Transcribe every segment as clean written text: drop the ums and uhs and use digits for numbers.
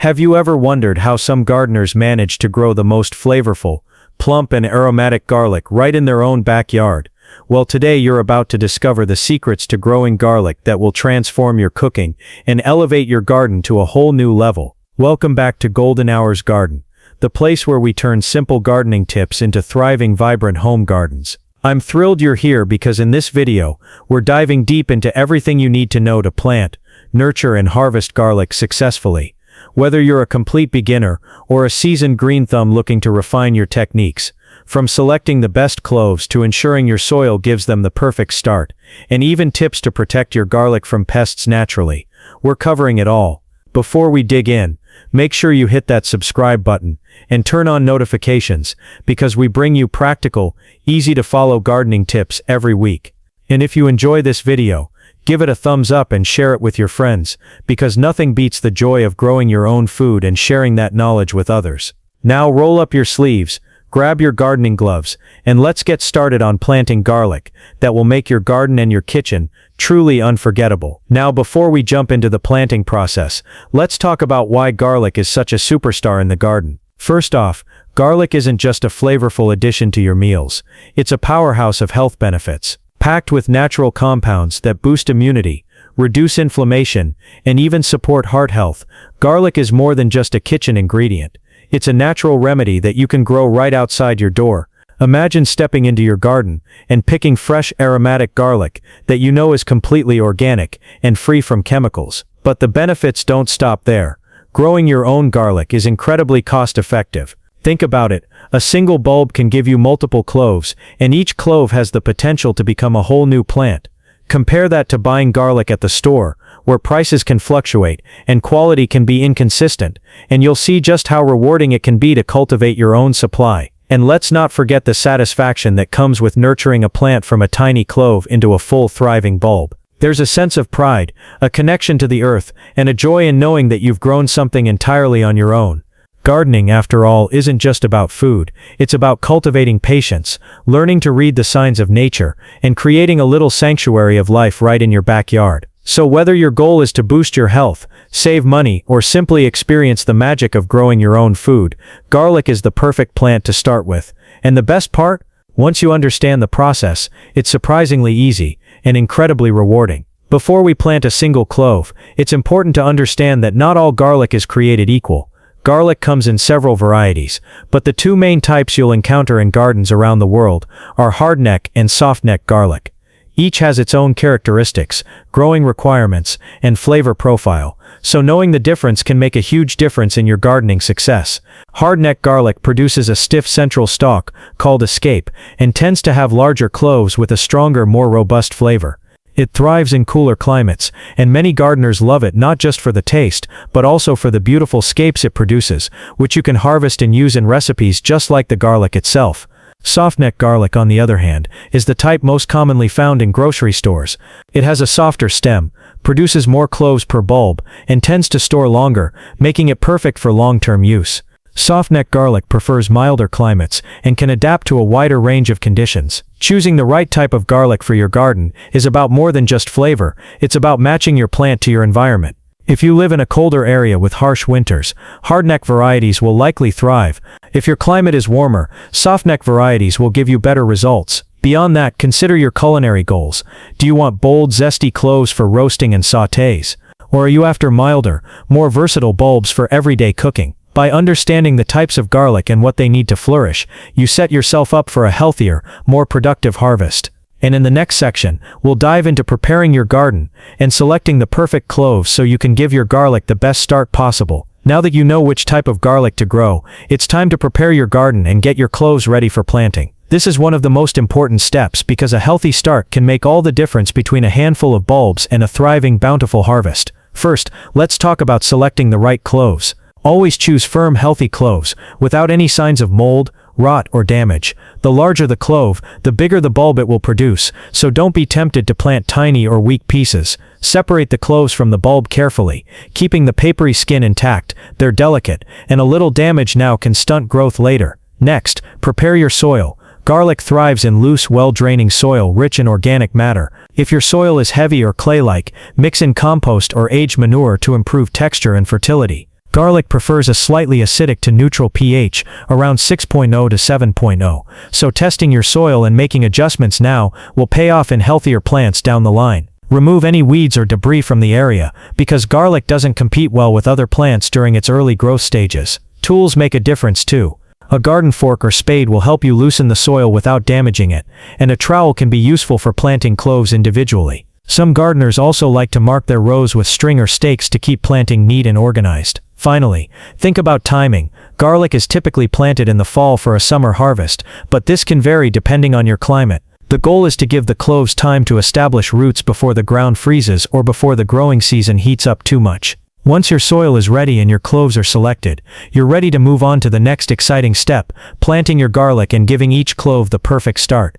Have you ever wondered how some gardeners manage to grow the most flavorful, plump and aromatic garlic right in their own backyard? Well, today you're about to discover the secrets to growing garlic that will transform your cooking and elevate your garden to a whole new level. Welcome back to Golden Hours Garden, the place where we turn simple gardening tips into thriving, vibrant home gardens. I'm thrilled you're here because in this video, we're diving deep into everything you need to know to plant, nurture and harvest garlic successfully. Whether you're a complete beginner or a seasoned green thumb looking to refine your techniques, from selecting the best cloves to ensuring your soil gives them the perfect start, and even tips to protect your garlic from pests naturally, we're covering it all. Before we dig in, make sure you hit that subscribe button and turn on notifications because we bring you practical, easy-to-follow gardening tips every week. And if you enjoy this video, give it a thumbs up and share it with your friends, because nothing beats the joy of growing your own food and sharing that knowledge with others. Now roll up your sleeves, grab your gardening gloves, and let's get started on planting garlic that will make your garden and your kitchen truly unforgettable. Now, before we jump into the planting process, let's talk about why garlic is such a superstar in the garden. First off, garlic isn't just a flavorful addition to your meals. It's a powerhouse of health benefits. Packed with natural compounds that boost immunity, reduce inflammation, and even support heart health, garlic is more than just a kitchen ingredient. It's a natural remedy that you can grow right outside your door. Imagine stepping into your garden and picking fresh aromatic garlic that you know is completely organic and free from chemicals. But the benefits don't stop there. Growing your own garlic is incredibly cost-effective. Think about it, a single bulb can give you multiple cloves, and each clove has the potential to become a whole new plant. Compare that to buying garlic at the store, where prices can fluctuate and quality can be inconsistent, and you'll see just how rewarding it can be to cultivate your own supply. And let's not forget the satisfaction that comes with nurturing a plant from a tiny clove into a full thriving bulb. There's a sense of pride, a connection to the earth, and a joy in knowing that you've grown something entirely on your own. Gardening, after all, isn't just about food. It's about cultivating patience, learning to read the signs of nature, and creating a little sanctuary of life right in your backyard. So whether your goal is to boost your health, save money, or simply experience the magic of growing your own food, garlic is the perfect plant to start with. And the best part? Once you understand the process, it's surprisingly easy and incredibly rewarding. Before we plant a single clove, it's important to understand that not all garlic is created equal. Garlic comes in several varieties, but the two main types you'll encounter in gardens around the world are hardneck and softneck garlic. Each has its own characteristics, growing requirements, and flavor profile, so knowing the difference can make a huge difference in your gardening success. Hardneck garlic produces a stiff central stalk, called a scape, and tends to have larger cloves with a stronger, more robust flavor. It thrives in cooler climates, and many gardeners love it not just for the taste, but also for the beautiful scapes it produces, which you can harvest and use in recipes just like the garlic itself. Softneck garlic, on the other hand, is the type most commonly found in grocery stores. It has a softer stem, produces more cloves per bulb, and tends to store longer, making it perfect for long-term use. Softneck garlic prefers milder climates and can adapt to a wider range of conditions. Choosing the right type of garlic for your garden is about more than just flavor, it's about matching your plant to your environment. If you live in a colder area with harsh winters, hardneck varieties will likely thrive. If your climate is warmer, softneck varieties will give you better results. Beyond that, consider your culinary goals. Do you want bold, zesty cloves for roasting and sautés? Or are you after milder, more versatile bulbs for everyday cooking? By understanding the types of garlic and what they need to flourish, you set yourself up for a healthier, more productive harvest. And in the next section, we'll dive into preparing your garden and selecting the perfect cloves so you can give your garlic the best start possible. Now that you know which type of garlic to grow, it's time to prepare your garden and get your cloves ready for planting. This is one of the most important steps because a healthy start can make all the difference between a handful of bulbs and a thriving, bountiful harvest. First, let's talk about selecting the right cloves. Always choose firm, healthy cloves, without any signs of mold, rot, or damage. The larger the clove, the bigger the bulb it will produce, so don't be tempted to plant tiny or weak pieces. Separate the cloves from the bulb carefully, keeping the papery skin intact. They're delicate, and a little damage now can stunt growth later. Next, prepare your soil. Garlic thrives in loose, well-draining soil rich in organic matter. If your soil is heavy or clay-like, mix in compost or aged manure to improve texture and fertility. Garlic prefers a slightly acidic to neutral pH, around 6.0 to 7.0, so testing your soil and making adjustments now will pay off in healthier plants down the line. Remove any weeds or debris from the area, because garlic doesn't compete well with other plants during its early growth stages. Tools make a difference too. A garden fork or spade will help you loosen the soil without damaging it, and a trowel can be useful for planting cloves individually. Some gardeners also like to mark their rows with string or stakes to keep planting neat and organized. Finally, think about timing. Garlic is typically planted in the fall for a summer harvest, but this can vary depending on your climate. The goal is to give the cloves time to establish roots before the ground freezes or before the growing season heats up too much. Once your soil is ready and your cloves are selected, you're ready to move on to the next exciting step, planting your garlic and giving each clove the perfect start.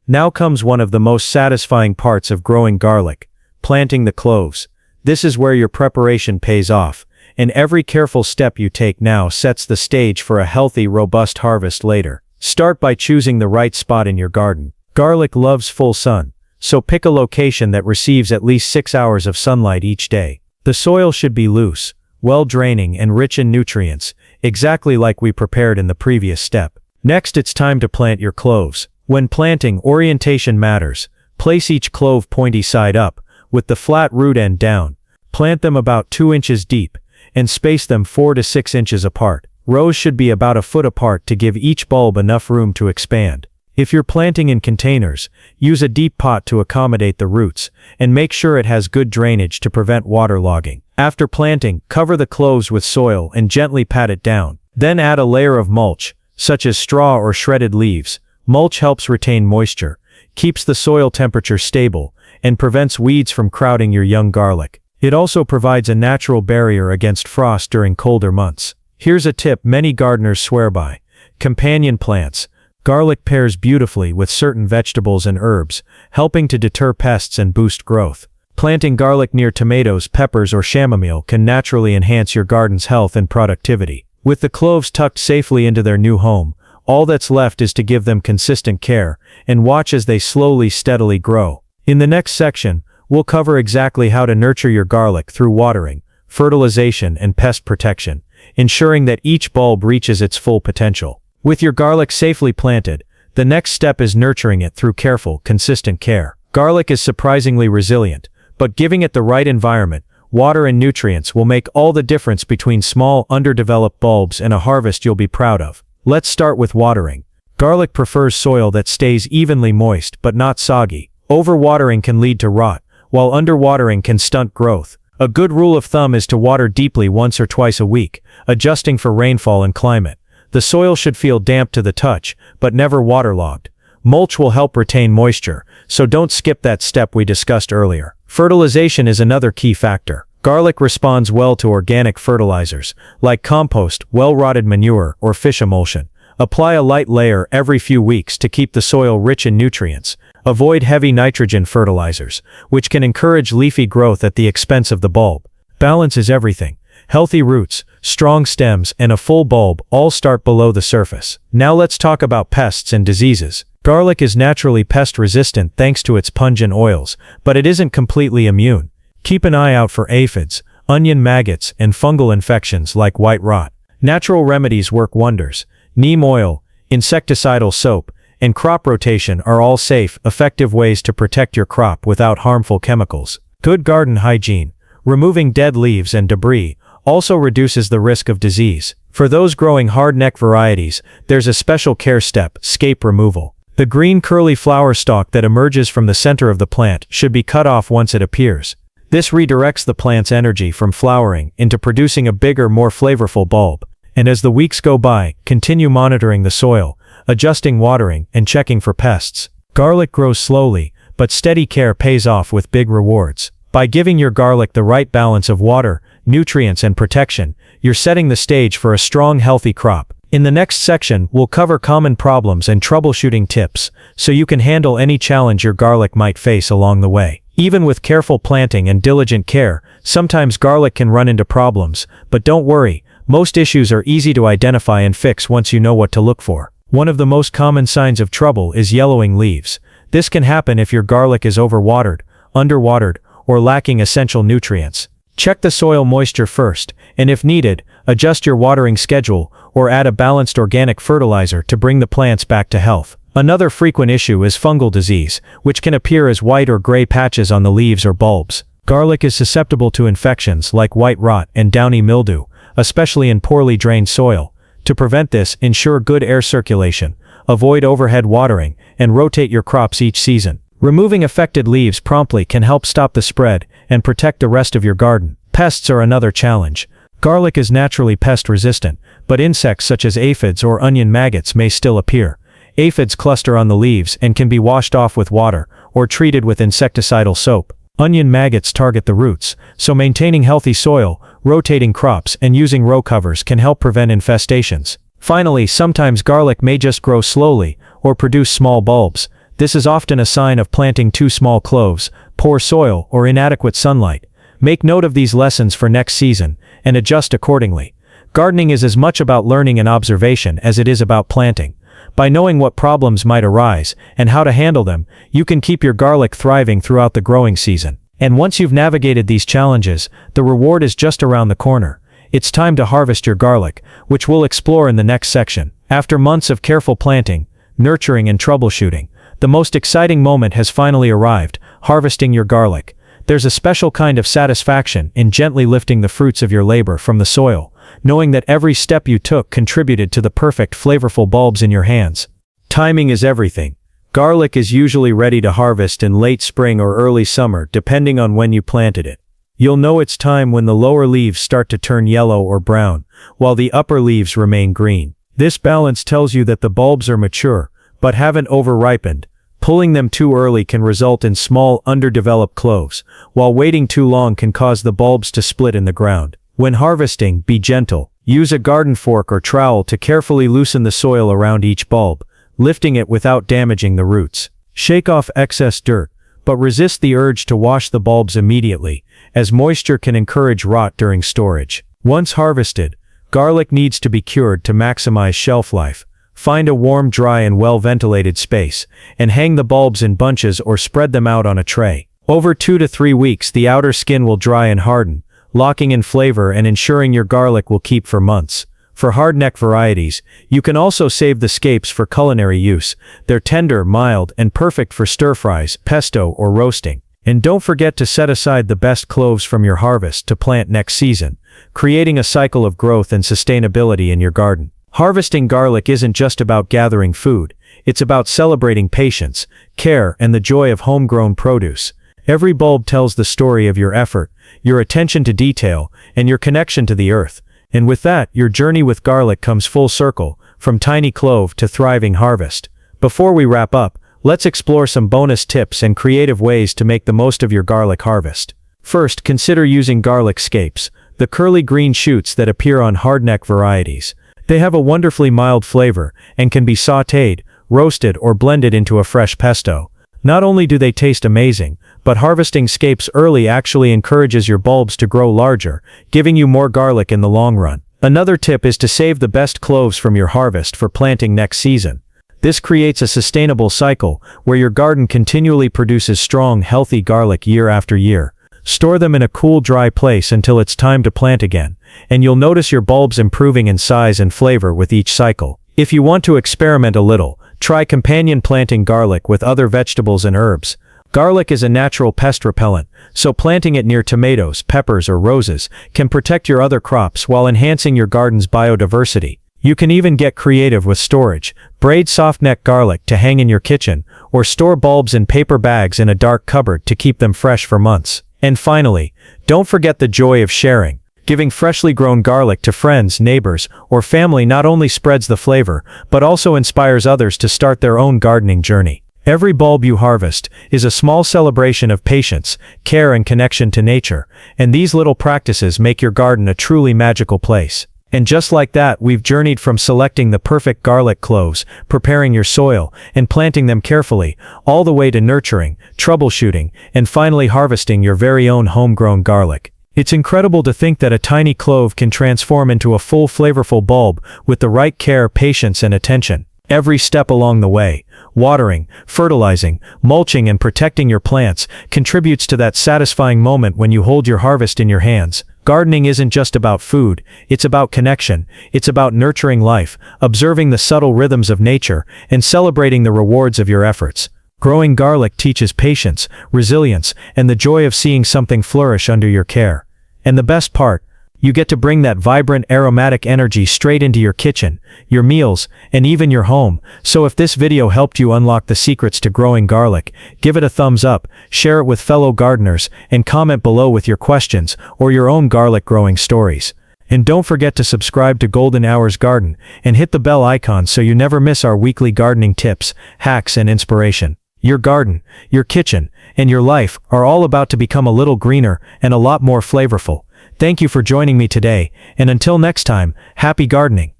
Now comes one of the most satisfying parts of growing garlic, planting the cloves. This is where your preparation pays off, and every careful step you take now sets the stage for a healthy, robust harvest later. Start by choosing the right spot in your garden. Garlic loves full sun, so pick a location that receives at least 6 hours of sunlight each day. The soil should be loose, well-draining and rich in nutrients, exactly like we prepared in the previous step. Next, it's time to plant your cloves. When planting, orientation matters. Place each clove pointy side up, with the flat root end down. Plant them about 2 inches deep, and space them 4 to 6 inches apart. Rows should be about a foot apart to give each bulb enough room to expand. If you're planting in containers, use a deep pot to accommodate the roots, and make sure it has good drainage to prevent waterlogging. After planting, cover the cloves with soil and gently pat it down. Then add a layer of mulch, such as straw or shredded leaves. Mulch helps retain moisture, keeps the soil temperature stable, and prevents weeds from crowding your young garlic. It also provides a natural barrier against frost during colder months. Here's a tip many gardeners swear by. Companion plants. Garlic pairs beautifully with certain vegetables and herbs, helping to deter pests and boost growth. Planting garlic near tomatoes, peppers, or chamomile can naturally enhance your garden's health and productivity. With the cloves tucked safely into their new home, all that's left is to give them consistent care and watch as they slowly, steadily grow. In the next section, we'll cover exactly how to nurture your garlic through watering, fertilization, and pest protection, ensuring that each bulb reaches its full potential. With your garlic safely planted, the next step is nurturing it through careful, consistent care. Garlic is surprisingly resilient, but giving it the right environment, water and nutrients will make all the difference between small, underdeveloped bulbs and a harvest you'll be proud of. Let's start with watering. Garlic prefers soil that stays evenly moist but not soggy. Overwatering can lead to rot, while underwatering can stunt growth. A good rule of thumb is to water deeply once or twice a week, adjusting for rainfall and climate. The soil should feel damp to the touch, but never waterlogged. Mulch will help retain moisture, so don't skip that step we discussed earlier. Fertilization is another key factor. Garlic responds well to organic fertilizers, like compost, well-rotted manure, or fish emulsion. Apply a light layer every few weeks to keep the soil rich in nutrients. Avoid heavy nitrogen fertilizers, which can encourage leafy growth at the expense of the bulb. Balance is everything. Healthy roots, strong stems, and a full bulb all start below the surface. Now let's talk about pests and diseases. Garlic is naturally pest-resistant thanks to its pungent oils, but it isn't completely immune. Keep an eye out for aphids, onion maggots, and fungal infections like white rot. Natural remedies work wonders. Neem oil, insecticidal soap, and crop rotation are all safe, effective ways to protect your crop without harmful chemicals. Good garden hygiene. Removing dead leaves and debris also reduces the risk of disease. For those growing hardneck varieties, there's a special care step, scape removal. The green curly flower stalk that emerges from the center of the plant should be cut off once it appears. This redirects the plant's energy from flowering into producing a bigger, more flavorful bulb. And as the weeks go by, continue monitoring the soil, adjusting watering, and checking for pests. Garlic grows slowly, but steady care pays off with big rewards. By giving your garlic the right balance of water, nutrients, and protection, you're setting the stage for a strong, healthy crop. In the next section, we'll cover common problems and troubleshooting tips, so you can handle any challenge your garlic might face along the way. Even with careful planting and diligent care, sometimes garlic can run into problems, but don't worry, most issues are easy to identify and fix once you know what to look for. One of the most common signs of trouble is yellowing leaves. This can happen if your garlic is overwatered, underwatered, or lacking essential nutrients. Check the soil moisture first, and if needed, adjust your watering schedule or add a balanced organic fertilizer to bring the plants back to health. Another frequent issue is fungal disease, which can appear as white or gray patches on the leaves or bulbs. Garlic is susceptible to infections like white rot and downy mildew, especially in poorly drained soil. To prevent this, ensure good air circulation, avoid overhead watering, and rotate your crops each season. Removing affected leaves promptly can help stop the spread and protect the rest of your garden. Pests are another challenge. Garlic is naturally pest resistant, but insects such as aphids or onion maggots may still appear. Aphids cluster on the leaves and can be washed off with water or treated with insecticidal soap. Onion maggots target the roots, so maintaining healthy soil, rotating crops, and using row covers can help prevent infestations. Finally, sometimes garlic may just grow slowly or produce small bulbs. This is often a sign of planting too small cloves, poor soil, or inadequate sunlight. Make note of these lessons for next season and adjust accordingly. Gardening is as much about learning and observation as it is about planting. By knowing what problems might arise and how to handle them, you can keep your garlic thriving throughout the growing season. And once you've navigated these challenges, the reward is just around the corner. It's time to harvest your garlic, which we'll explore in the next section. After months of careful planting, nurturing, and troubleshooting, the most exciting moment has finally arrived: harvesting your garlic. There's a special kind of satisfaction in gently lifting the fruits of your labor from the soil, knowing that every step you took contributed to the perfect flavorful bulbs in your hands. Timing is everything. Garlic is usually ready to harvest in late spring or early summer, depending on when you planted it. You'll know it's time when the lower leaves start to turn yellow or brown, while the upper leaves remain green. This balance tells you that the bulbs are mature, but haven't over-ripened. Pulling them too early can result in small, underdeveloped cloves, while waiting too long can cause the bulbs to split in the ground. When harvesting, be gentle. Use a garden fork or trowel to carefully loosen the soil around each bulb, lifting it without damaging the roots. Shake off excess dirt, but resist the urge to wash the bulbs immediately, as moisture can encourage rot during storage. Once harvested, garlic needs to be cured to maximize shelf life. Find a warm, dry, and well-ventilated space, and hang the bulbs in bunches or spread them out on a tray. Over 2 to 3 weeks, the outer skin will dry and harden, locking in flavor and ensuring your garlic will keep for months. For hardneck varieties, you can also save the scapes for culinary use. They're tender, mild, and perfect for stir-fries, pesto, or roasting. And don't forget to set aside the best cloves from your harvest to plant next season, creating a cycle of growth and sustainability in your garden. Harvesting garlic isn't just about gathering food, it's about celebrating patience, care, and the joy of homegrown produce. Every bulb tells the story of your effort, your attention to detail, and your connection to the earth. And with that, your journey with garlic comes full circle, from tiny clove to thriving harvest. Before we wrap up, let's explore some bonus tips and creative ways to make the most of your garlic harvest. First, consider using garlic scapes, the curly green shoots that appear on hardneck varieties. They have a wonderfully mild flavor and can be sautéed, roasted, or blended into a fresh pesto. Not only do they taste amazing, but harvesting scapes early actually encourages your bulbs to grow larger, giving you more garlic in the long run. Another tip is to save the best cloves from your harvest for planting next season. This creates a sustainable cycle where your garden continually produces strong, healthy garlic year after year. Store them in a cool, dry place until it's time to plant again, and you'll notice your bulbs improving in size and flavor with each cycle. If you want to experiment a little, try companion planting garlic with other vegetables and herbs. Garlic is a natural pest repellent, so planting it near tomatoes, peppers, or roses can protect your other crops while enhancing your garden's biodiversity. You can even get creative with storage. Braid softneck garlic to hang in your kitchen, or store bulbs in paper bags in a dark cupboard to keep them fresh for months. And finally, don't forget the joy of sharing. Giving freshly grown garlic to friends, neighbors, or family not only spreads the flavor, but also inspires others to start their own gardening journey. Every bulb you harvest is a small celebration of patience, care, and connection to nature, and these little practices make your garden a truly magical place. And just like that, we've journeyed from selecting the perfect garlic cloves, preparing your soil, and planting them carefully, all the way to nurturing, troubleshooting, and finally harvesting your very own homegrown garlic. It's incredible to think that a tiny clove can transform into a full flavorful bulb with the right care, patience, and attention. Every step along the way, watering, fertilizing, mulching and protecting your plants contributes to that satisfying moment when you hold your harvest in your hands. Gardening isn't just about food, it's about connection, it's about nurturing life, observing the subtle rhythms of nature, and celebrating the rewards of your efforts. Growing garlic teaches patience, resilience, and the joy of seeing something flourish under your care. And the best part, you get to bring that vibrant aromatic energy straight into your kitchen, your meals, and even your home. So if this video helped you unlock the secrets to growing garlic, give it a thumbs up, share it with fellow gardeners, and comment below with your questions or your own garlic growing stories. And don't forget to subscribe to Golden Hours Garden and hit the bell icon so you never miss our weekly gardening tips, hacks, and inspiration. Your garden, your kitchen, and your life are all about to become a little greener and a lot more flavorful. Thank you for joining me today, and until next time, happy gardening.